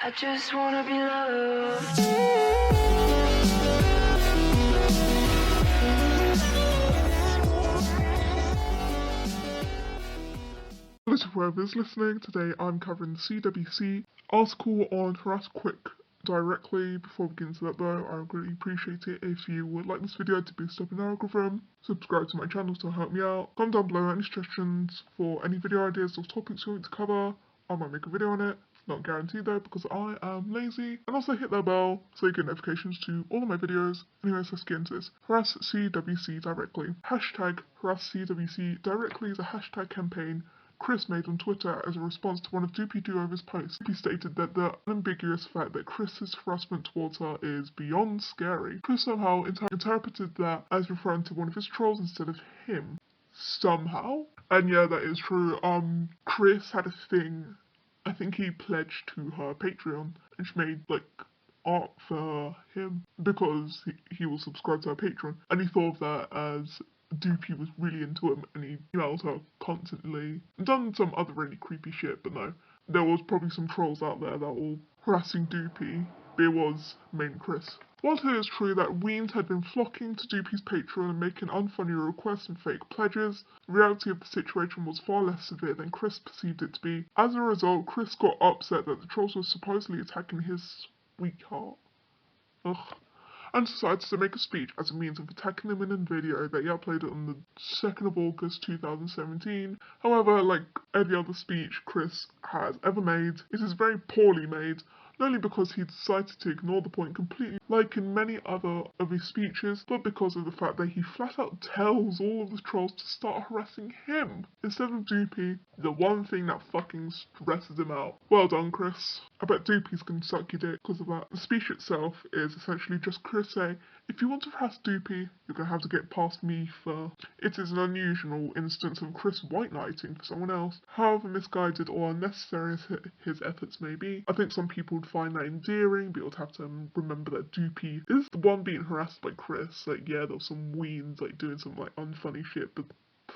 I just wanna be loved. Hello to whoever's listening. Today I'm covering the CWC article on HarassCWCdirectly. Before we get into that though, I would really appreciate it if you would like this video to boost up an algorithm, subscribe to my channel to help me out, comment down below any suggestions for any video ideas or topics you want to cover. I might make a video on it. Not guaranteed though because I am lazy. And also hit that bell so you get notifications to all of my videos. Anyways, let's get into this. HarassCWCdirectly. Hashtag HarassCWCdirectly is a hashtag campaign Chris made on Twitter as a response to one of Doopy Doover's posts. He stated that the unambiguous fact that Chris's harassment towards her is beyond scary. Chris somehow interpreted that as referring to one of his trolls instead of him. Somehow. And yeah, that is true. Chris had a thing. I think he pledged to her Patreon and she made like art for him because he was subscribed to her Patreon, and he thought of that as Doopy was really into him and he emailed her constantly and done some other really creepy shit. But no, there was probably some trolls out there that were harassing Doopy, but it was mainly Chris. While it is true that Weens had been flocking to Doopy's Patreon and making unfunny requests and fake pledges, the reality of the situation was far less severe than Chris perceived it to be. As a result, Chris got upset that the trolls were supposedly attacking his sweetheart. Ugh. And decided to make a speech as a means of attacking them in a video that he uploaded on the 2nd of August 2017. However, like every other speech Chris has ever made, it is very poorly made, not only because he decided to ignore the point completely like in many other of his speeches, but because of the fact that he flat out tells all of the trolls to start harassing him instead of Doopy, the one thing that fucking stresses him out. Well done, Chris. I bet Doopy's gonna suck your dick because of that. The speech itself is essentially just Chris saying, if you want to harass Doopy, you're gonna have to get past me first. It is an unusual instance of Chris white knighting for someone else, however misguided or unnecessary as his efforts may be. I think some people would find that endearing, but you'll have to remember that Doopy is the one being harassed by Chris. Like, yeah, there was some weens like doing some like unfunny shit, but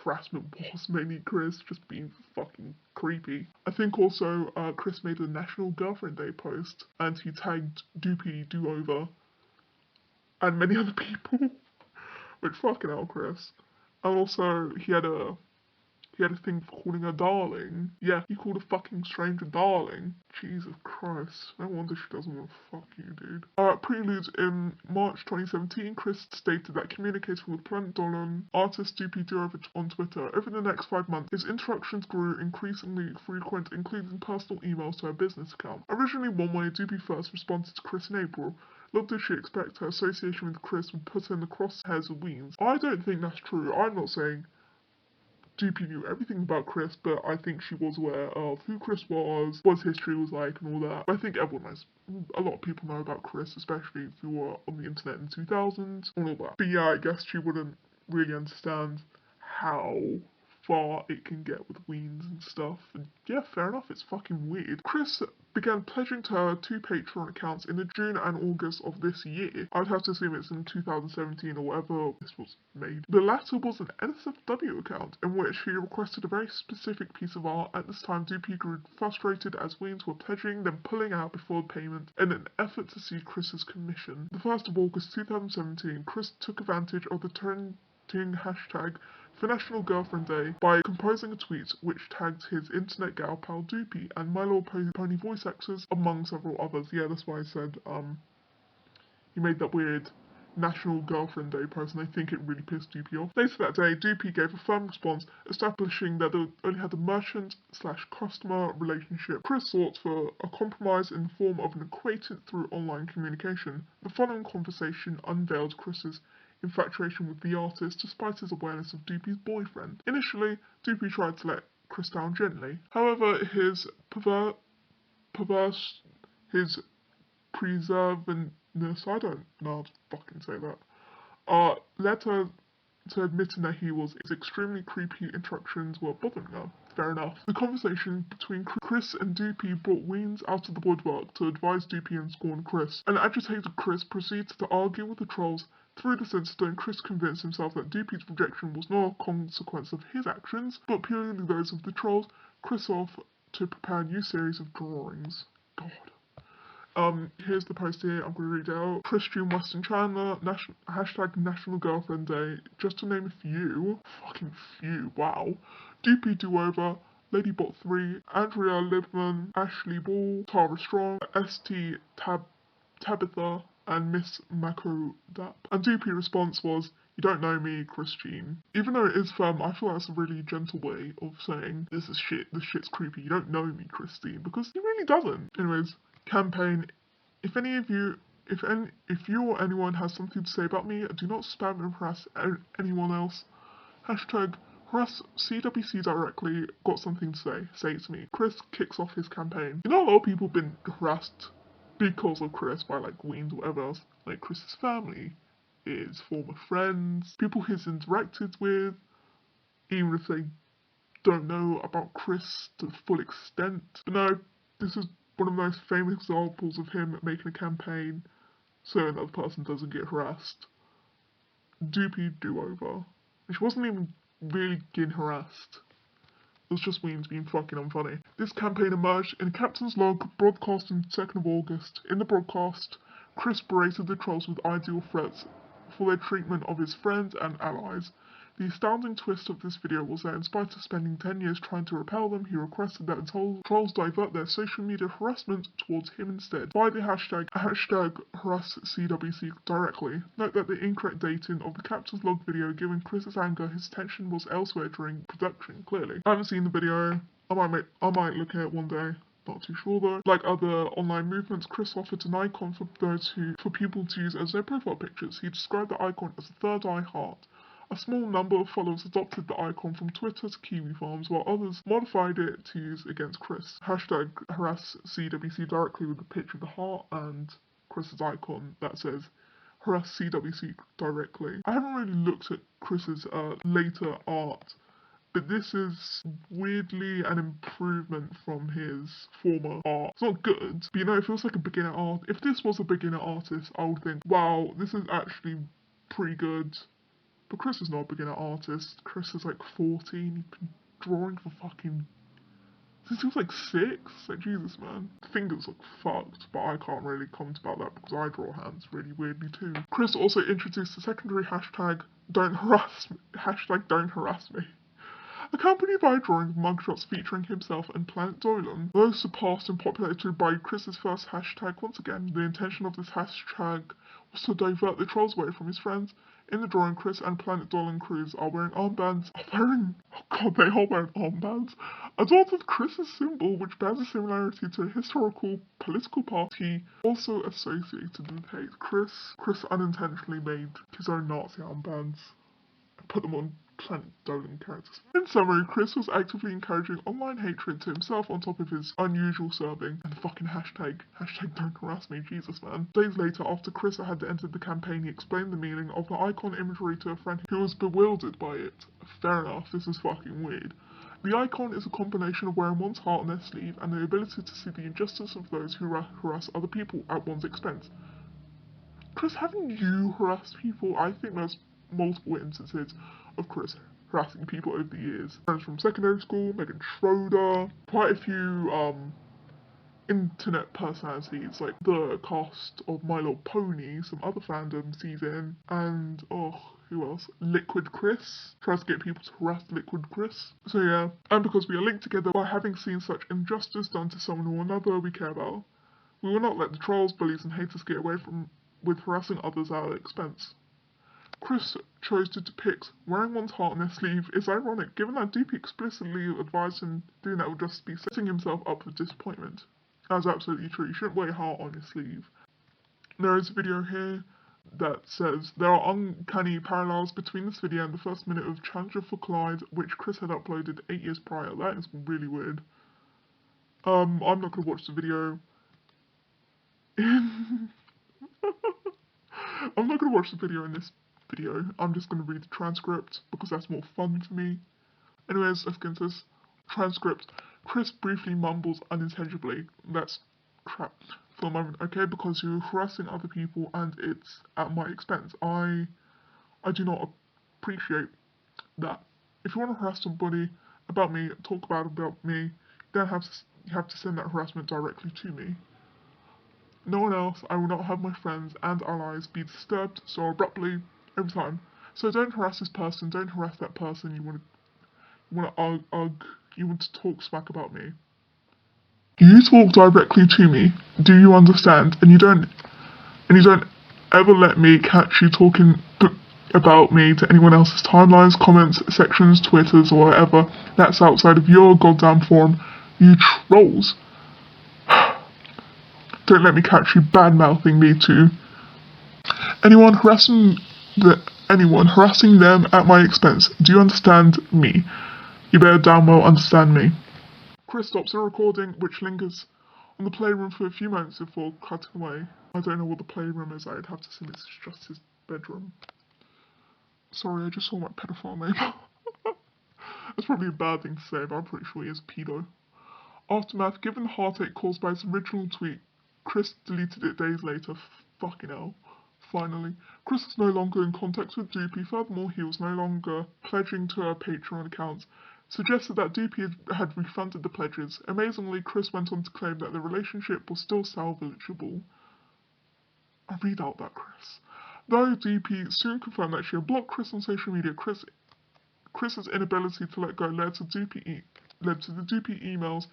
harassment was mainly Chris just being fucking creepy. I think also Chris made a National Girlfriend Day post and he tagged Doopy Do-Over and many other people. Which fucking hell, Chris. And also he had a thing for calling her darling. Yeah, he called a fucking stranger darling. Jesus Christ. No wonder she doesn't want to fuck you, dude. Preludes in March 2017, Chris stated that communicating with Planet Dolan artist Doopy Doover on Twitter over the next 5 months, his interactions grew increasingly frequent, including personal emails to her business account. Originally one way, Doopy first responded to Chris in April. Little did she expect her association with Chris would put her in the crosshairs of Weens. I don't think that's true. I'm not saying Doopy knew everything about Chris, but I think she was aware of who Chris was, what his history was like, and all that. I think everyone knows. A lot of people know about Chris, especially if you were on the internet in the 2000s, and all that. But yeah, I guess she wouldn't really understand how far it can get with Weens and stuff. And yeah, fair enough, it's fucking weird. Chris began pledging to her 2 Patreon accounts in the June and August of this year. I'd have to assume it's in 2017 or whatever this was made. The latter was an NSFW account in which he requested a very specific piece of art. At this time, Doopy grew frustrated as Weens were pledging, then pulling out before payment in an effort to see Chris's commission. The 1st of August 2017, Chris took advantage of the trending hashtag for National Girlfriend Day by composing a tweet which tagged his internet gal pal Doopy and My Little Pony voice actors, among several others. Yeah, that's why I said he made that weird National Girlfriend Day post, and I think it really pissed Doopy off. Later that day, Doopy gave a firm response, establishing that they only had a merchant/customer relationship. Chris sought for a compromise in the form of an acquaintance through online communication. The following conversation unveiled Chris's infatuation with the artist despite his awareness of Doopy's boyfriend. Initially, Doopy tried to let Chris down gently. However, his his preservedness, I don't know how to fucking say that, led her to admitting that his extremely creepy interactions were bothering her. Fair enough. The conversation between Chris and Doopy brought Weens out of the woodwork to advise Doopy and scorn Chris. An agitated Chris proceeded to argue with the trolls. Through this incident, Chris convinced himself that Doopy's rejection was not a consequence of his actions, but purely those of the trolls. Chris off to prepare a new series of drawings. God. Here's the post here, I'm gonna read it out. Christian Weston Chandler, hashtag National Girlfriend Day, just to name a few. Fucking few, wow. DP Do-Over, Ladybot3, Andrea Libman, Ashley Ball, Tara Strong, ST Tabitha, and Miss Mako Dap. And DP response was, "You don't know me, Christine." Even though it is firm, I feel that's a really gentle way of saying, this is shit, this shit's creepy, you don't know me, Christine, because he really doesn't. Anyways, campaign. If you or anyone has something to say about me, do not spam and harass anyone else. Hashtag HarassCWCdirectly, got something to say, say it to me. Chris kicks off his campaign. You know, a lot of people have been harassed because of Chris by like queens or whatever else. Like Chris's family, his former friends, people he's interacted with, even if they don't know about Chris to the full extent. But no, this is one of the most famous examples of him making a campaign so another person doesn't get harassed. Doopy Do-Over. And she wasn't even really getting harassed. It was just Weens being fucking unfunny. This campaign emerged in Captain's Log, broadcast on 2nd of August. In the broadcast, Chris berated the trolls with ideal threats for their treatment of his friends and allies. The astounding twist of this video was that in spite of spending 10 years trying to repel them, he requested that the trolls divert their social media harassment towards him instead by the hashtag HarassCWCdirectly. Note that the incorrect dating of the Captain's Log video given Chris's anger, his attention was elsewhere during production, clearly. I haven't seen the video, I might look at it one day. Not too sure though. Like other online movements, Chris offered an icon for people to use as their profile pictures. He described the icon as a third eye heart. A small number of followers adopted the icon from Twitter to Kiwi Farms, while others modified it to use against Chris. Hashtag HarassCWCdirectly with a picture of the heart and Chris's icon that says HarassCWCdirectly. I haven't really looked at Chris's later art, but this is weirdly an improvement from his former art. It's not good, but you know, it feels like a beginner art. If this was a beginner artist, I would think, wow, this is actually pretty good. But Chris is not a beginner artist. Chris is like 14. He's been drawing for fucking since he was like 6. Like, Jesus, man. Fingers look fucked, but I can't really comment about that because I draw hands really weirdly too. Chris also introduced the secondary hashtag don't harass me, accompanied by a drawing of mugshots featuring himself and Planet Dolan. Though surpassed in popularity by Chris's first hashtag once again, the intention of this hashtag was to divert the trolls away from his friends. In the drawing, Chris and Planet Dolan crews are wearing armbands. They are wearing armbands. Adorned with Chris's symbol, which bears a similarity to a historical political party also associated with hate. Chris unintentionally made his own Nazi armbands and put them on Planet Dolan characters. In summary, Chris was actively encouraging online hatred to himself on top of his unusual serving. And the fucking hashtag don't harass me, Jesus man. Days later, after Chris had entered the campaign, he explained the meaning of the icon imagery to a friend who was bewildered by it. Fair enough, this is fucking weird. The icon is a combination of wearing one's heart on their sleeve and the ability to see the injustice of those who harass other people at one's expense. Chris, haven't you harassed people? I think there's multiple instances of Chris harassing people over the years. Friends from secondary school, Megan Schroeder, quite a few internet personalities like the cast of My Little Pony, some other fandoms he's in, and who else? Liquid Chris tries to get people to harass Liquid Chris. So yeah, and because we are linked together by having seen such injustice done to someone or another we care about, we will not let the trolls, bullies, and haters get away with harassing others at our expense. Chris chose to depict wearing one's heart on their sleeve is ironic, given that DP explicitly advised him doing that would just be setting himself up for disappointment. That's absolutely true, you shouldn't wear your heart on your sleeve. There is a video here that says there are uncanny parallels between this video and the first minute of Challenger for Collide, which Chris had uploaded 8 years prior. That is really weird. I'm not gonna watch the video. I'm not gonna watch the video in this video. I'm just gonna read the transcript because that's more fun for me. Anyways, let's get into this. Transcript. Chris briefly mumbles unintelligibly. That's crap for a moment, okay? Because you're harassing other people and it's at my expense. I do not appreciate that. If you want to harass somebody about me, talk about me, then you have to send that harassment directly to me. no one else, I will not have my friends and allies be disturbed so abruptly every time. So don't harass this person, don't harass that person, you want to talk smack about me. You talk directly to me, do you understand? And you don't ever let me catch you talking about me to anyone else's timelines, comments, sections, Twitters, or whatever that's outside of your goddamn forum, you trolls. Don't let me catch you bad-mouthing me to anyone harassing them at my expense. Do you understand me? You better damn well understand me. Chris stops the recording, which lingers on the playroom for a few moments before cutting away. I don't know what the playroom is, I'd have to assume it's just his bedroom. Sorry, I just saw my pedophile name. That's probably a bad thing to say, but I'm pretty sure he is a pedo. Aftermath, given the heartache caused by his original tweet, Chris deleted it days later. Fucking hell. Finally, Chris was no longer in contact with Doopy. Furthermore, he was no longer pledging to her Patreon account. Suggested that Doopy had refunded the pledges. Amazingly, Chris went on to claim that the relationship was still salvageable. I'll read out that, Chris. Though Doopy soon confirmed that she had blocked Chris on social media, Chris's inability to let go led to the Doopy emails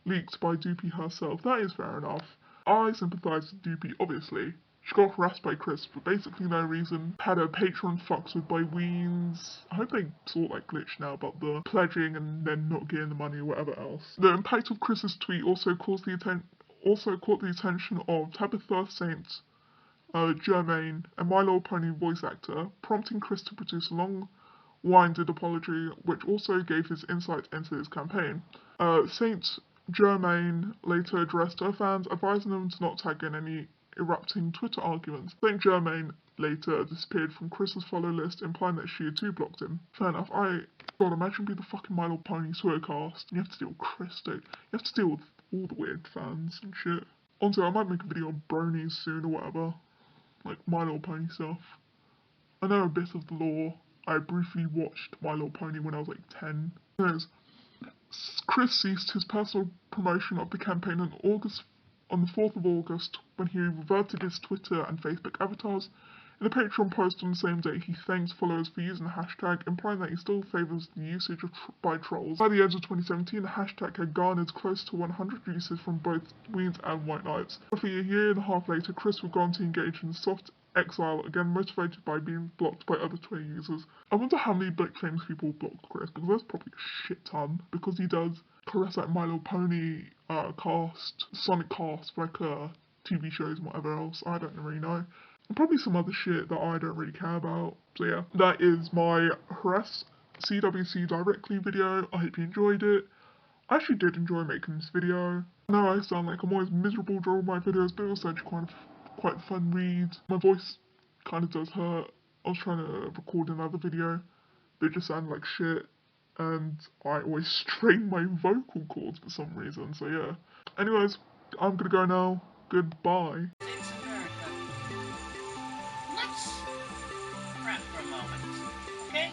leaked by Doopy herself. That is fair enough. I sympathise with Doopy, obviously. She got harassed by Chris for basically no reason, had her Patreon fucked with by Weens. I hope they sort glitch now about the pledging and then not getting the money or whatever else. The impact of Chris's tweet also caught the attention of Tabitha St. Germain, a My Little Pony voice actor, prompting Chris to produce a long-winded apology, which also gave his insight into his campaign. St. Germain later addressed her fans, advising them to not tag in any erupting Twitter arguments. St. Germain later disappeared from Chris's follow list, implying that she had too blocked him. Fair enough. God, imagine being the fucking My Little Pony Twitter cast, and you have to deal with Chris, dude. You have to deal with all the weird fans and shit. Honestly, I might make a video on bronies soon or whatever. Like My Little Pony stuff. I know a bit of the lore. I briefly watched My Little Pony when I was like 10. Anyways, Chris ceased his personal promotion of the campaign on the 4th of August when he reverted his Twitter and Facebook avatars. In a Patreon post on the same day, he thanked followers for using the hashtag, implying that he still favours the usage by trolls. By the end of 2017, the hashtag had garnered close to 100 uses from both Weens and White Knights. Roughly a year and a half later, Chris would go on to engage in soft exile, again motivated by being blocked by other Twitter users. I wonder how many famous people blocked Chris, because there's probably a shit ton, because he does harass like My Little Pony cast, Sonic cast, like TV shows and whatever else. I don't really know. And probably some other shit that I don't really care about. So yeah, that is my HarassCWCdirectly video. I hope you enjoyed it. I actually did enjoy making this video. I know I sound like I'm always miserable during my videos, but it was actually quite a fun read. My voice kind of does hurt. I was trying to record another video, but it just sounded like shit. And I always strain my vocal cords for some reason, so yeah. Anyways, I'm gonna go now. Goodbye. Let's wrap for a moment, okay?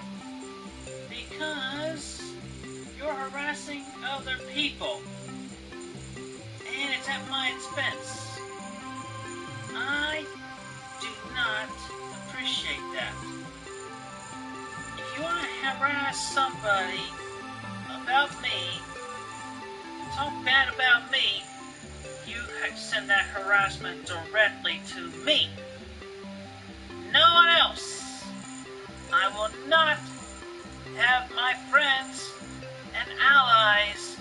Because you're harassing other people, and it's at my expense. I do not appreciate that. If you want to harass somebody about me, talk bad about me, you send that harassment directly to me. No one else. I will not have my friends and allies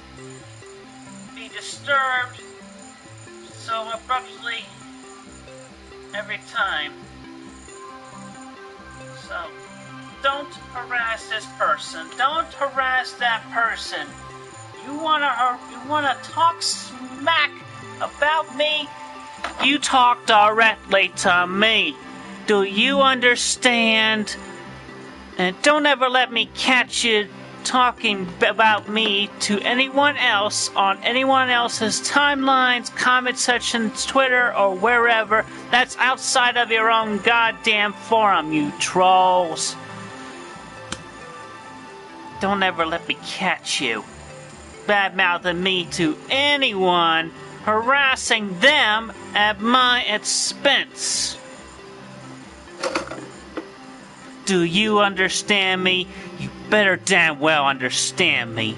be disturbed so abruptly every time. So, don't harass this person. Don't harass that person. You wanna talk smack about me? You talk directly to me. Do you understand? And don't ever let me catch you talking about me to anyone else on anyone else's timelines, comment sections, Twitter, or wherever that's outside of your own goddamn forum, you trolls. Don't ever let me catch you bad-mouthing me to anyone harassing them at my expense. Do you understand me? You better damn well understand me.